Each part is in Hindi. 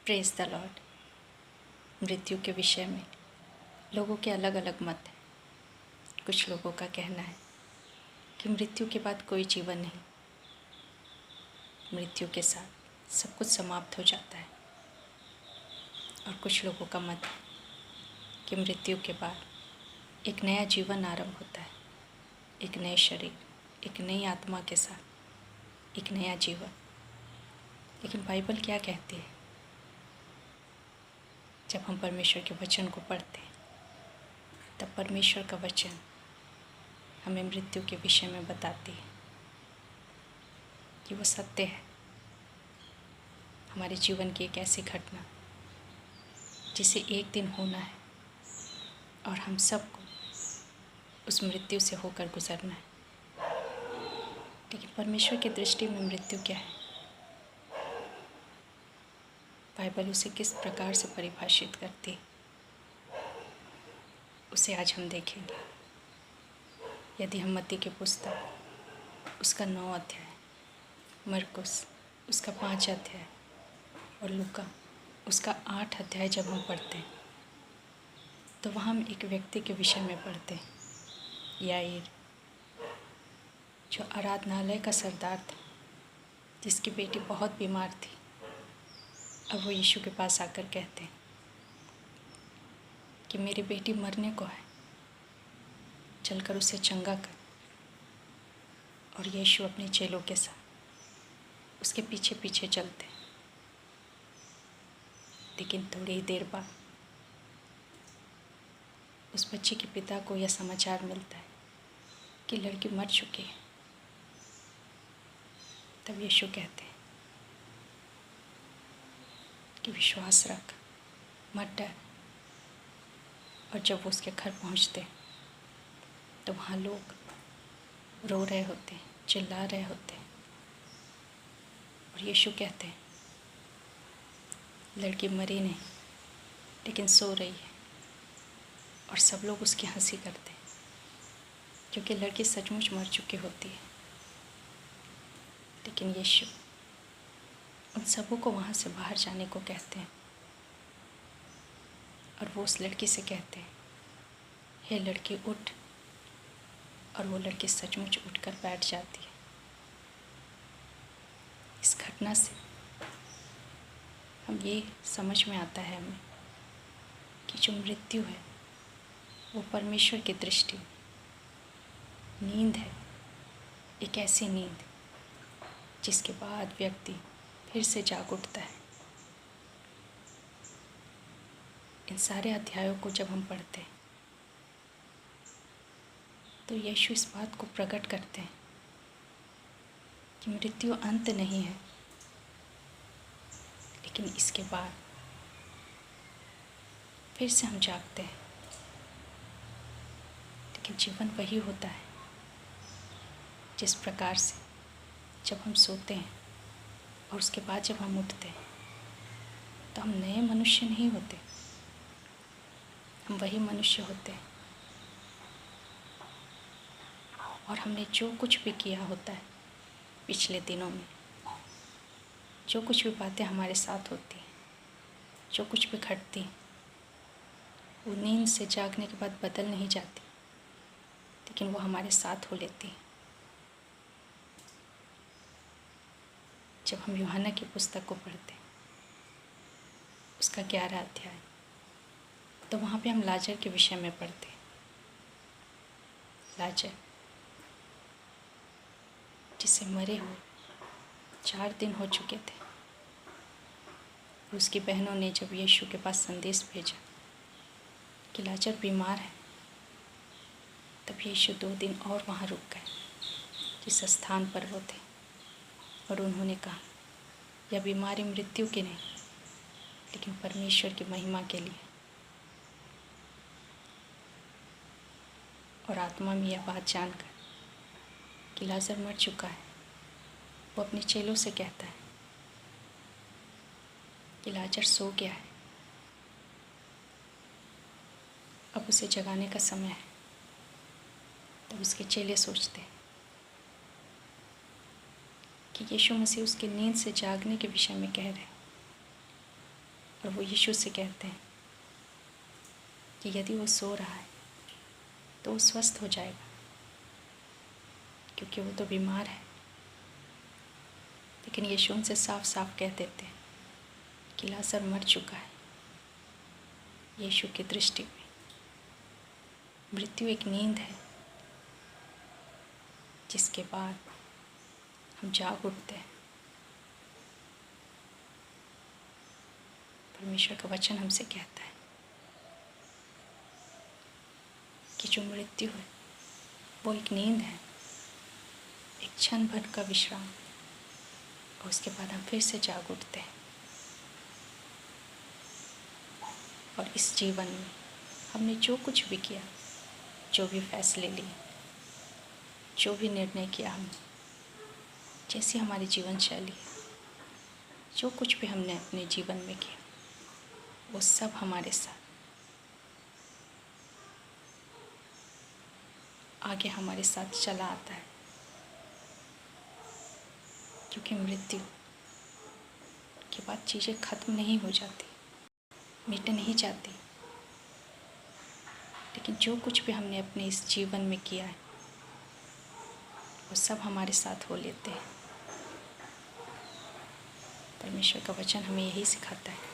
Praise the Lord. मृत्यु के विषय में लोगों के अलग अलग मत हैं। कुछ लोगों का कहना है कि मृत्यु के बाद कोई जीवन नहीं, मृत्यु के साथ सब कुछ समाप्त हो जाता है। और कुछ लोगों का मत है कि मृत्यु के बाद एक नया जीवन आरंभ होता है, एक नए शरीर, एक नई आत्मा के साथ एक नया जीवन। लेकिन बाइबल क्या कहती है? जब हम परमेश्वर के वचन को पढ़ते हैं तब परमेश्वर का वचन हमें मृत्यु के विषय में बताती है कि वो सत्य है। हमारे जीवन की एक ऐसी घटना जिसे एक दिन होना है और हम सबको उस मृत्यु से होकर गुजरना है। लेकिन परमेश्वर की दृष्टि में मृत्यु क्या है? बाइबल उसे किस प्रकार से परिभाषित करती है, उसे आज हम देखेंगे। यदि हम मत्ती की पुस्तक उसका 9 अध्याय, मरकुस उसका 5 अध्याय और लूका उसका 8 अध्याय जब हम पढ़ते हैं तो वहाँ हम एक व्यक्ति के विषय में पढ़ते हैं, याईर, जो आराधनालय का सरदार था, जिसकी बेटी बहुत बीमार थी। अब वो यीशु के पास आकर कहते हैं कि मेरी बेटी मरने को है, चलकर उसे चंगा कर। और यीशु अपने चेलों के साथ उसके पीछे पीछे चलते हैं। लेकिन थोड़ी ही देर बाद उस बच्चे के पिता को यह समाचार मिलता है कि लड़की मर चुकी है। तब यीशु कहते हैं कि विश्वास रख, मत डर। और जब वो उसके घर पहुंचते तो वहाँ लोग रो रहे होते, चिल्ला रहे होते। और यीशु कहते हैं लड़की मरी नहीं लेकिन सो रही है। और सब लोग उसकी हंसी करते हैं क्योंकि लड़की सचमुच मर चुकी होती है। लेकिन यीशु उन सबों को वहाँ से बाहर जाने को कहते हैं और वो उस लड़की से कहते हैं, हे लड़की उठ। और वो लड़की सचमुच उठकर बैठ जाती है। इस घटना से हम ये समझ में आता है हमें कि जो मृत्यु है वो परमेश्वर की दृष्टि नींद है, एक ऐसी नींद जिसके बाद व्यक्ति फिर से जाग उठता है। इन सारे अध्यायों को जब हम पढ़ते हैं तो यीशु इस बात को प्रकट करते हैं कि मृत्यु अंत नहीं है, लेकिन इसके बाद फिर से हम जागते हैं। लेकिन जीवन वही होता है जिस प्रकार से जब हम सोते हैं और उसके बाद जब हम उठते हैं तो हम नए मनुष्य नहीं होते, हम वही मनुष्य होते हैं। और हमने जो कुछ भी किया होता है पिछले दिनों में, जो कुछ भी बातें हमारे साथ होती हैं, जो कुछ भी घटती हैं, वो नींद से जागने के बाद बदल नहीं जाती, लेकिन वो हमारे साथ हो लेती हैं। जब हम यूहन्ना की पुस्तक को पढ़ते हैं उसका 11 अध्याय, तो वहाँ पे हम लाजर के विषय में पढ़ते हैं। लाजर जिसे मरे हुए 4 दिन हो चुके थे। उसकी बहनों ने जब यीशु के पास संदेश भेजा कि लाजर बीमार है, तब यीशु 2 दिन और वहाँ रुक गए जिस स्थान पर वो थे। और उन्होंने कहा यह बीमारी मृत्यु की नहीं, लेकिन परमेश्वर की महिमा के लिए। और आत्मा में यह बात जानकर कि लाजर मर चुका है, वो अपने चेलों से कहता है कि लाजर सो गया है, अब उसे जगाने का समय है। तब उसके चेले सोचते हैं कि यीशु मसीह उसके नींद से जागने के विषय में कह रहे हैं। और वो यीशु से कहते हैं कि यदि वो सो रहा है तो वो स्वस्थ हो जाएगा, क्योंकि वो तो बीमार है। लेकिन यीशु उनसे साफ साफ कह देते हैं कि लाजर मर चुका है। यीशु की दृष्टि में मृत्यु एक नींद है, जिसके बाद हम जाग उठते हैं। परमेश्वर का वचन हमसे कहता है कि जो मृत्यु है वो एक नींद है, एक क्षण भर का विश्राम, और उसके बाद हम फिर से जाग उठते हैं। और इस जीवन में हमने जो कुछ भी किया, जो भी फैसले लिए, जो भी निर्णय किया, हम जैसी हमारी जीवन शैली है, जो कुछ भी हमने अपने जीवन में किया, वो सब हमारे साथ आगे हमारे साथ चला आता है। क्योंकि मृत्यु के बाद चीज़ें ख़त्म नहीं हो जाती, मिट नहीं जाती, लेकिन जो कुछ भी हमने अपने इस जीवन में किया है वो सब हमारे साथ हो लेते हैं। परमेश्वर का वचन हमें यही सिखाता है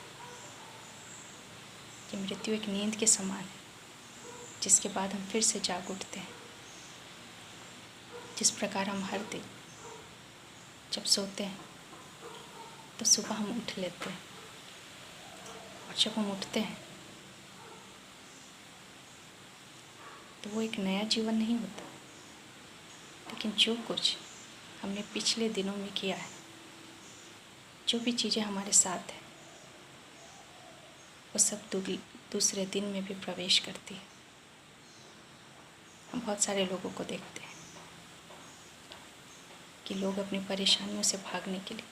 कि मृत्यु एक नींद के समान है, जिसके बाद हम फिर से जाग उठते हैं। जिस प्रकार हम हर दिन जब सोते हैं तो सुबह हम उठ लेते हैं, और जब हम उठते हैं तो वो एक नया जीवन नहीं होता, लेकिन जो कुछ हमने पिछले दिनों में किया है, जो भी चीज़ें हमारे साथ है, वो सब दूसरे दिन में भी प्रवेश करती है। हम बहुत सारे लोगों को देखते हैं कि लोग अपनी परेशानियों से भागने के लिए,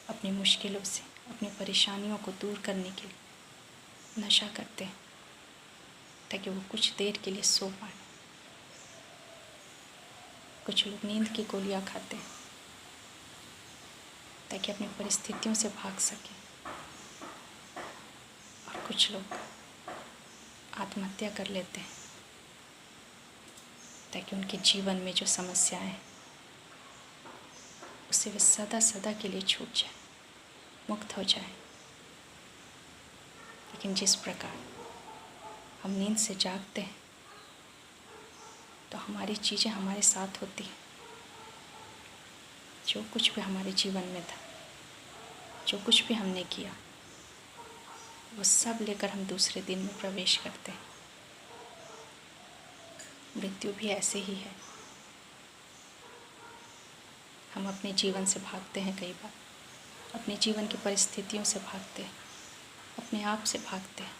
अपनी मुश्किलों से, अपनी परेशानियों को दूर करने के लिए नशा करते हैं, ताकि वो कुछ देर के लिए सो पाए। कुछ लोग नींद की गोलियां खाते हैं ताकि अपनी परिस्थितियों से भाग सकें, और कुछ लोग आत्महत्या कर लेते हैं ताकि उनके जीवन में जो समस्याएं हैं उससे वे सदा सदा के लिए छूट जाए, मुक्त हो जाए। लेकिन जिस प्रकार हम नींद से जागते हैं तो हमारी चीज़ें हमारे साथ होती हैं। जो कुछ भी हमारे जीवन में था, जो कुछ भी हमने किया, वो सब लेकर हम दूसरे दिन में प्रवेश करते हैं। मृत्यु भी ऐसे ही है। हम अपने जीवन से भागते हैं, कई बार अपने जीवन की परिस्थितियों से भागते हैं, अपने आप से भागते हैं,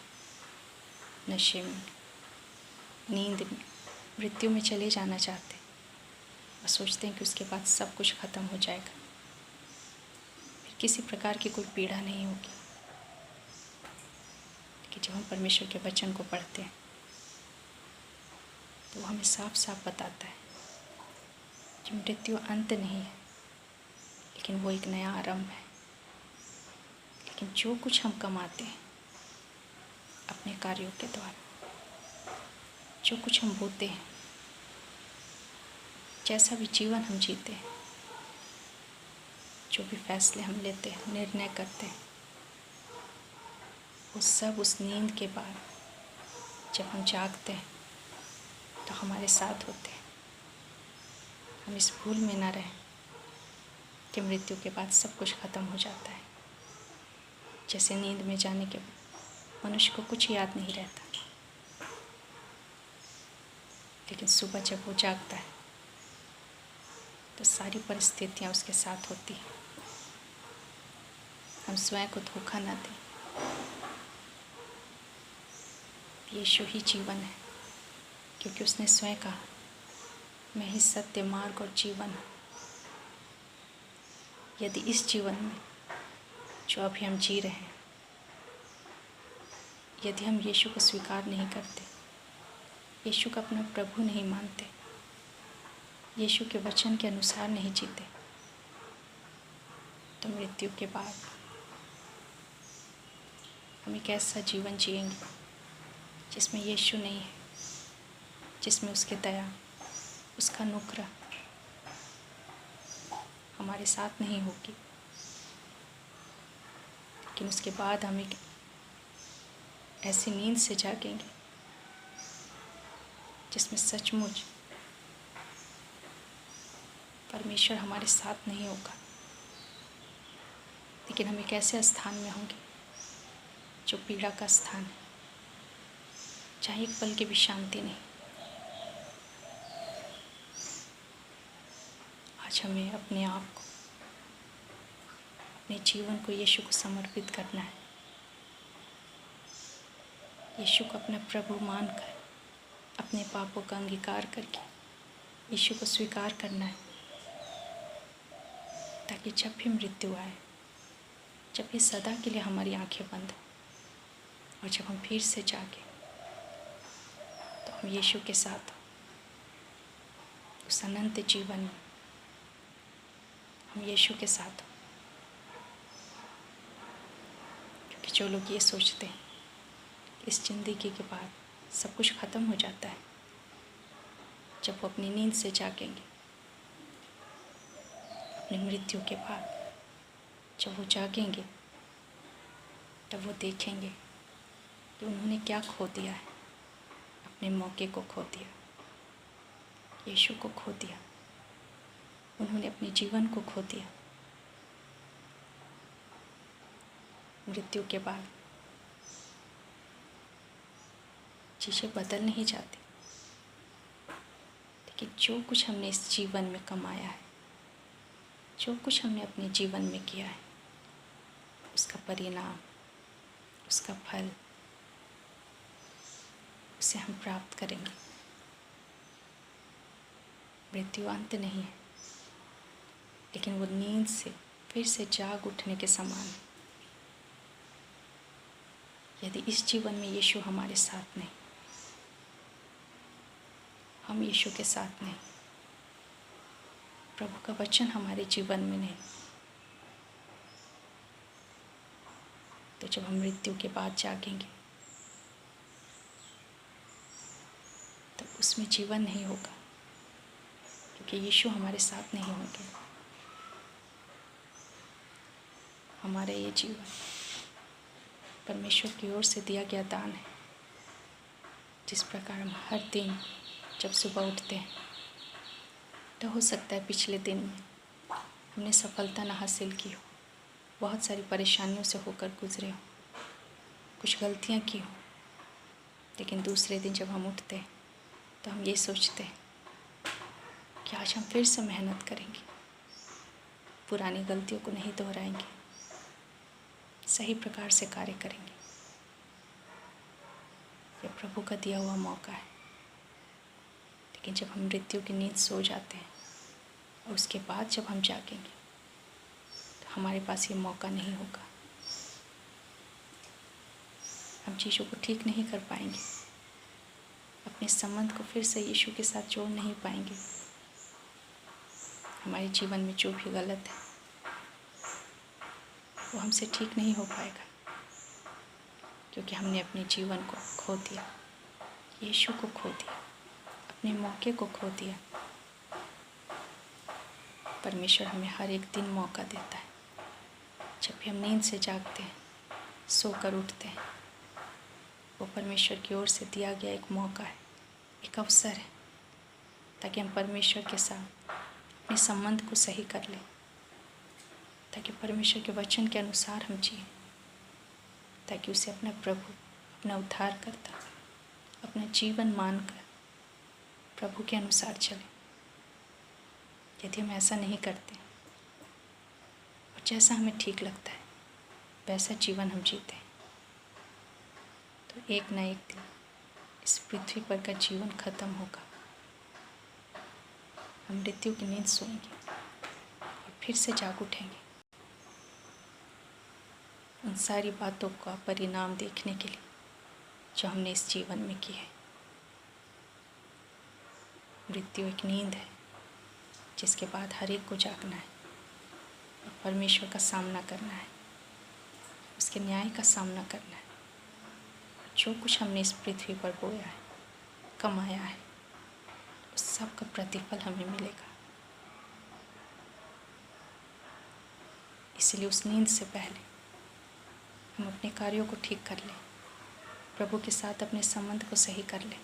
नशे में, नींद में, मृत्यु में चले जाना चाहते हैं, और सोचते हैं कि उसके बाद सब कुछ ख़त्म हो जाएगा, फिर किसी प्रकार की कोई पीड़ा नहीं होगी। कि जब हम परमेश्वर के वचन को पढ़ते हैं तो वो हमें साफ साफ बताता है कि मृत्यु अंत नहीं है, लेकिन वो एक नया आरंभ है। लेकिन जो कुछ हम कमाते हैं अपने कार्यों के द्वारा, जो कुछ हम बोते हैं, जैसा भी जीवन हम जीते हैं, जो भी फैसले हम लेते हैं, निर्णय करते हैं, वो सब उस नींद के बाद जब हम जागते हैं तो हमारे साथ होते हैं। हम इस भूल में ना रहें कि मृत्यु के बाद सब कुछ ख़त्म हो जाता है। जैसे नींद में जाने के बाद मनुष्य को कुछ याद नहीं रहता, लेकिन सुबह जब वो जागता है तो सारी परिस्थितियाँ उसके साथ होती हैं। हम स्वयं को धोखा ना दें। यीशु ही जीवन है, क्योंकि उसने स्वयं कहा, मैं ही सत्य, मार्ग और जीवन हूँ। यदि इस जीवन में जो अभी हम जी रहे हैं, यदि हम यीशु को स्वीकार नहीं करते, यीशु को अपना प्रभु नहीं मानते, यीशु के वचन के अनुसार नहीं जीते, तो मृत्यु के बाद हम एक ऐसा जीवन जिएंगे जिसमें यीशु नहीं है, जिसमें उसकी दया, उसका नुकरा हमारे साथ नहीं होगी। लेकिन उसके बाद हम एक ऐसी नींद से जागेंगे जिसमें सचमुच परमेश्वर हमारे साथ नहीं होगा, लेकिन हम एक ऐसे स्थान में होंगे जो पीड़ा का स्थान है, जहाँ एक पल की भी शांति नहीं। आज हमें अपने आप को, अपने जीवन को यीशु को समर्पित करना है। यीशु को अपना प्रभु मानकर, अपने पापों का अंगीकार करके यीशु को स्वीकार करना है, ताकि जब भी मृत्यु आए, जब भी सदा के लिए हमारी आंखें बंद हो और जब हम फिर से जागे तो हम यीशु के साथ उस अनंत जीवन में हम यीशु के साथ। क्योंकि जो लोग ये सोचते हैं कि इस ज़िंदगी के बाद सब कुछ ख़त्म हो जाता है, जब वो अपनी नींद से जागेंगे, अपनी मृत्यु के बाद जब वो जागेंगे, तब वो देखेंगे कि उन्होंने क्या खो दिया है। अपने मौके को खो दिया, यीशु को खो दिया, उन्होंने अपने जीवन को खो दिया। मृत्यु के बाद चीज़ें बदल नहीं जाती, लेकिन जो कुछ हमने इस जीवन में कमाया है, जो कुछ हमने अपने जीवन में किया है, उसका परिणाम, उसका फल, उसे हम प्राप्त करेंगे। मृत्यु अंत नहीं है, लेकिन वो नींद से फिर से जाग उठने के समान है। यदि इस जीवन में यीशु हमारे साथ नहीं, हम यीशु के साथ नहीं, प्रभु का वचन हमारे जीवन में नहीं, तो जब हम मृत्यु के बाद जागेंगे तो उसमें जीवन नहीं होगा, क्योंकि यीशु हमारे साथ नहीं होंगे। हमारा ये जीवन परमेश्वर की ओर से दिया गया दान है। जिस प्रकार हम हर दिन जब सुबह उठते हैं, तो हो सकता है पिछले दिन में हमने सफलता ना हासिल की हो, बहुत सारी परेशानियों से होकर गुजरे हो, कुछ गलतियाँ की हो, लेकिन दूसरे दिन जब हम उठते हैं तो हम ये सोचते हैं कि आज हम फिर से मेहनत करेंगे, पुरानी गलतियों को नहीं दोहराएंगे, सही प्रकार से कार्य करेंगे। यह प्रभु का दिया हुआ मौका है। लेकिन जब हम मृत्यु की नींद सो जाते हैं और उसके बाद जब हम जागेंगे तो हमारे पास ये मौका नहीं होगा। हम चीज़ों को ठीक नहीं कर पाएंगे, अपने संबंध को फिर से यीशु के साथ जोड़ नहीं पाएंगे। हमारे जीवन में जो भी गलत है वो हमसे ठीक नहीं हो पाएगा, क्योंकि हमने अपने जीवन को खो दिया, यीशु को खो दिया, अपने मौके को खो दिया। परमेश्वर हमें हर एक दिन मौका देता है। जब भी हम नींद से जागते हैं, सोकर उठते हैं, वो परमेश्वर की ओर से दिया गया एक मौका है, एक अवसर है, ताकि हम परमेश्वर के साथ अपने संबंध को सही कर लें, ताकि परमेश्वर के वचन के अनुसार हम जिएं, ताकि उसे अपना प्रभु, अपना उद्धारकर्ता, अपना जीवन मानकर प्रभु के अनुसार चलें। यदि हम ऐसा नहीं करते और जैसा हमें ठीक लगता है वैसा जीवन हम जीते हैं, तो एक ना एक दिन इस पृथ्वी पर का जीवन खत्म होगा। हम मृत्यु की नींद सोएंगे और फिर से जाग उठेंगे, उन सारी बातों का परिणाम देखने के लिए जो हमने इस जीवन में की है। मृत्यु एक नींद है जिसके बाद हर एक को जागना है और परमेश्वर का सामना करना है, उसके न्याय का सामना करना है। जो कुछ हमने इस पृथ्वी पर बोया है, कमाया है, उस सब का प्रतिफल हमें मिलेगा। इसलिए उस नींद से पहले हम अपने कार्यों को ठीक कर लें, प्रभु के साथ अपने संबंध को सही कर लें।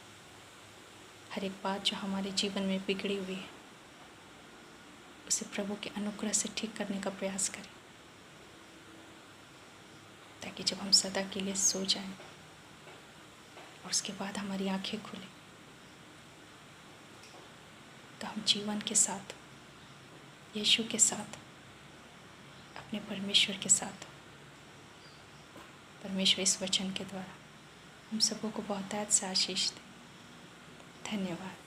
हर एक बात जो हमारे जीवन में बिगड़ी हुई है उसे प्रभु के अनुग्रह से ठीक करने का प्रयास करें, ताकि जब हम सदा के लिए सो जाएं और उसके बाद हमारी आंखें खुलें तो हम जीवन के साथ, यीशु के साथ, अपने परमेश्वर के साथ, परमेश्वर इस वचन के द्वारा हम सबों को बहुतायत से आशीष दे। धन्यवाद।